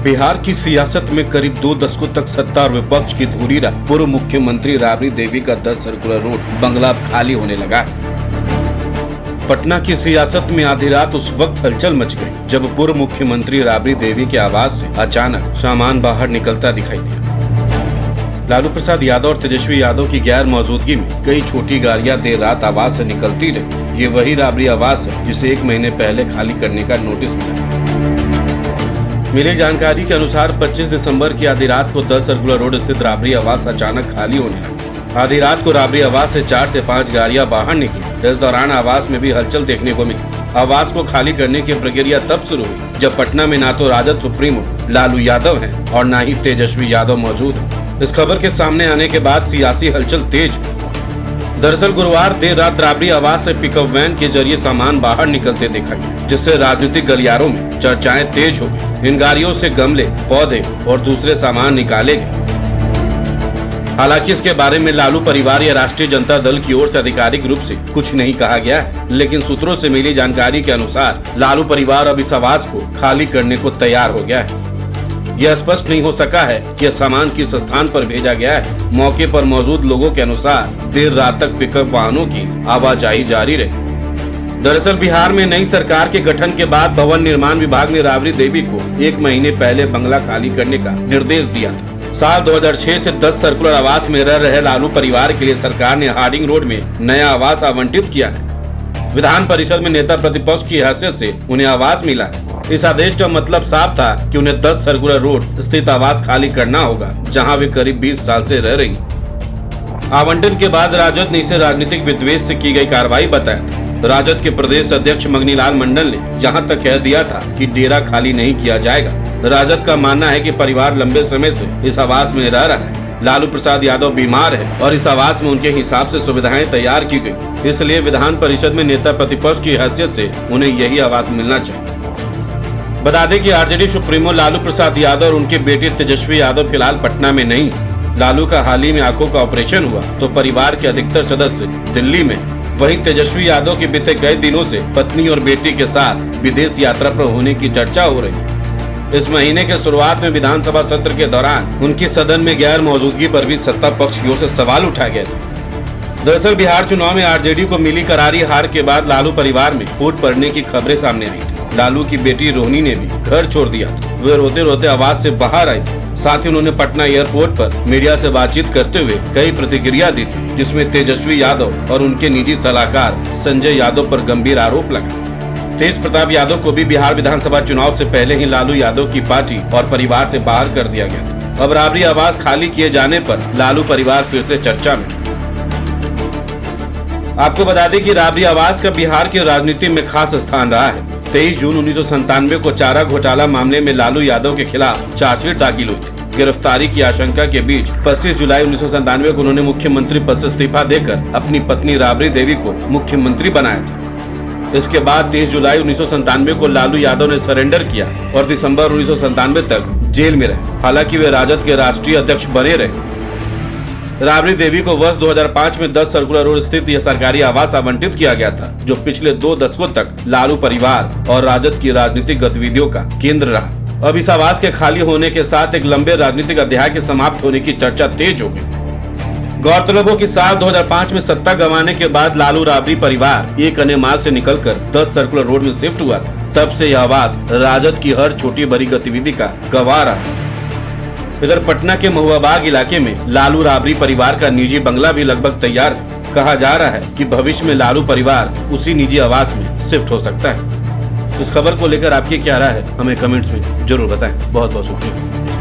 बिहार की सियासत में करीब 2 दशकों तक सत्ता और विपक्ष की धुरी रहा पूर्व मुख्यमंत्री राबड़ी देवी का 10 सर्कुलर रोड बंगला अब खाली होने लगा। पटना की सियासत में आधी रात उस वक्त हलचल मच गई जब पूर्व मुख्यमंत्री राबड़ी देवी के आवास से अचानक सामान बाहर निकलता दिखाई दिया। लालू प्रसाद यादव और तेजस्वी यादव की गैर मौजूदगी में कई छोटी गाड़ियां देर रात आवास से निकलती रही। ये वही राबड़ी आवास है जिसे 1 महीने पहले खाली करने का नोटिस मिला। मिली जानकारी के अनुसार 25 दिसंबर की आधी रात को 10 सर्कुलर रोड स्थित राबड़ी आवास अचानक खाली होने लगा। आधी रात को राबड़ी आवास से 4 से 5 गाड़ियां बाहर निकली। इस दौरान आवास में भी हलचल देखने को मिली। आवास को खाली करने की प्रक्रिया तब शुरू हुई जब पटना में ना तो राजद सुप्रीमो लालू यादव हैं और न ही तेजस्वी यादव मौजूद हैं। इस खबर के सामने आने के बाद सियासी हलचल तेज। दरअसल गुरुवार देर रात राबड़ी आवास से पिकअप वैन के जरिए सामान बाहर निकलते देखा गया, जिससे राजनीतिक गलियारों में चर्चाएं तेज हो गई। इन गाड़ियों से गमले, पौधे और दूसरे सामान निकाले गए। हालांकि इसके बारे में लालू परिवार या राष्ट्रीय जनता दल की ओर से आधिकारिक रूप से कुछ नहीं कहा गया है, लेकिन सूत्रों से मिली जानकारी के अनुसार लालू परिवार अब इस आवास को खाली करने को तैयार हो गया है। यह स्पष्ट नहीं हो सका है कि यह सामान किस स्थान पर भेजा गया है। मौके पर मौजूद लोगों के अनुसार देर रात तक पिकअप वाहनों की आवाजाही जारी रही। दरअसल बिहार में नई सरकार के गठन के बाद भवन निर्माण विभाग ने राबड़ी देवी को 1 महीने पहले बंगला खाली करने का निर्देश दिया था। साल 2006 से 10 सर्कुलर आवास में रह रहे लालू परिवार के लिए सरकार ने हार्डिंग रोड में नया आवास आवंटित किया है। विधान परिषद में नेता प्रतिपक्ष की हैसियत से उन्हें आवास मिला है। इस आदेश का मतलब साफ था कि उन्हें 10 सर्कुलर रोड स्थित आवास खाली करना होगा, जहां वे करीब 20 साल से रह रही। आवंटन के बाद राजद ने इसे राजनीतिक विद्वेष से की गई कार्रवाई बताया था। राजद के प्रदेश अध्यक्ष मंगनीलाल मंडल ने यहां तक कह दिया था कि डेरा खाली नहीं किया जाएगा। राजद का मानना है कि परिवार लंबे समय से इस आवास में रह रहा है। लालू प्रसाद यादव बीमार है और इस आवास में उनके हिसाब से सुविधाएं तैयार की गई, इसलिए विधान परिषद में नेता प्रतिपक्ष की हैसियत से उन्हें यही आवास मिलना चाहिए। बता दें कि आरजेडी सुप्रीमो लालू प्रसाद यादव और उनके बेटे तेजस्वी यादव फिलहाल पटना में नहीं। लालू का हाल ही में आंखों का ऑपरेशन हुआ तो परिवार के अधिकतर सदस्य दिल्ली में। वहीं तेजस्वी यादव के बीते कई दिनों से पत्नी और बेटी के साथ विदेश यात्रा पर होने की चर्चा हो रही। इस महीने के शुरुआत में विधानसभा सत्र के दौरान उनकी सदन में गैर मौजूदगी पर भी सत्ता पक्ष की ओर से सवाल उठाया गया था। दरअसल बिहार चुनाव में आरजेडी को मिली करारी हार के बाद लालू परिवार में फूट पड़ने की खबरें सामने आई थी। लालू की बेटी रोहिणी ने भी घर छोड़ दिया था। वे रोते रोते आवास से बाहर आई। साथ ही उन्होंने पटना एयरपोर्ट पर मीडिया से बातचीत करते हुए कई प्रतिक्रिया दी थी, जिसमें तेजस्वी यादव और उनके निजी सलाहकार संजय यादव पर गंभीर आरोप लगा। तेज प्रताप यादव को भी बिहार विधानसभा चुनाव से पहले ही लालू यादव की पार्टी और परिवार से बाहर कर दिया गया था। अब राबड़ी आवास खाली किए जाने पर लालू परिवार फिर से चर्चा में। आपको बता दें कि राबड़ी आवास का बिहार की राजनीति में खास स्थान रहा है। 23 जून 1997 को चारा घोटाला मामले में लालू यादव के खिलाफ चार्जशीट दाखिल हुई थी। गिरफ्तारी की आशंका के बीच 25 जुलाई 1997 को उन्होंने मुख्यमंत्री पद से इस्तीफा देकर अपनी पत्नी राबड़ी देवी को मुख्यमंत्री बनाया था। इसके बाद 23 जुलाई 1997 को लालू यादव ने सरेंडर किया और दिसंबर 1997 तक जेल में रहे। हालांकि वे राजद के राष्ट्रीय अध्यक्ष बने रहे। राबड़ी देवी को वर्ष 2005 में 10 सर्कुलर रोड स्थित यह सरकारी आवास आवंटित किया गया था, जो पिछले 2 दशकों तक लालू परिवार और राजद की राजनीतिक गतिविधियों का केंद्र रहा। अब इस आवास के खाली होने के साथ एक लंबे राजनीतिक अध्याय के समाप्त होने की चर्चा तेज हो गई। गौरतलब हो कि साल 2005 में सत्ता गंवाने के बाद लालू राबड़ी परिवार एक अन्य मार्ग से निकलकर 10 सर्कुलर रोड में शिफ्ट हुआ था। तब से यह आवास राजद की हर छोटी बड़ी गतिविधि का गवाह रहा। इधर पटना के महुआबाग इलाके में लालू राबड़ी परिवार का निजी बंगला भी लगभग तैयार है। कहा जा रहा है कि भविष्य में लालू परिवार उसी निजी आवास में शिफ्ट हो सकता है। इस खबर को लेकर आपकी क्या राय है, हमें कमेंट्स में जरूर बताएं। बहुत बहुत शुक्रिया।